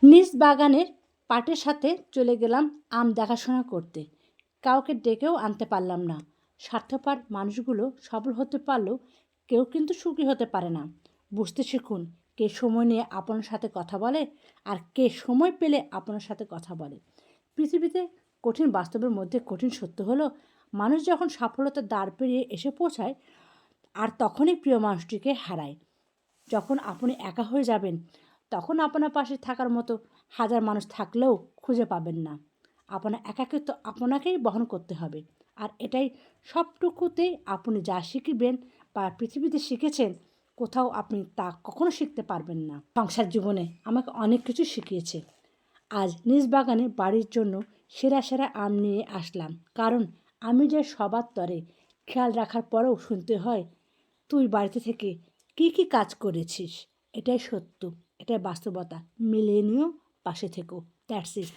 নিজ বাগানের পাটের সাথে চলে গেলাম আম দেখাশোনা করতে। কাউকে ডেকেও আনতে পারলাম না। স্বার্থপর মানুষগুলো সফল হতে পারলেও কেউ কিন্তু সুখী হতে পারে না। বুঝতে শিখুন কে সময় নিয়ে আপনার সাথে কথা বলে আর কে সময় পেলে আপনার সাথে কথা বলে। পৃথিবীতে কঠিন বাস্তবের মধ্যে কঠিন সত্য হলো, মানুষ যখন সফলতার দ্বার পেরিয়ে এসে পৌঁছায় আর তখনই প্রিয় মানুষটিকে হারায়। যখন আপনি একা হয়ে যাবেন তখন আপনার পাশে থাকার মতো হাজার মানুষ থাকলেও খুঁজে পাবেন না। আপনার একাকিত্ব আপনাকেই বহন করতে হবে। আর এটাই সবটুকুতেই আপনি যা শিখবেন বা পৃথিবীতে শিখেছেন, কোথাও আপনি তা কখনো শিখতে পারবেন না। সংসার জীবনে আমাকে অনেক কিছু শিখিয়েছে। আজ নিজ বাগানে বাড়ির জন্য সেরা সেরা আম নিয়ে আসলাম, কারণ আমি যে সবার তরে খেয়াল রাখার পরেও শুনতে হয়, তুই বাড়িতে থেকে কী কী কাজ করেছিস। এটাই সত্য, এটাই বাস্তবতা। মিলিয়ে নিও, পাশে থেকো। That's it.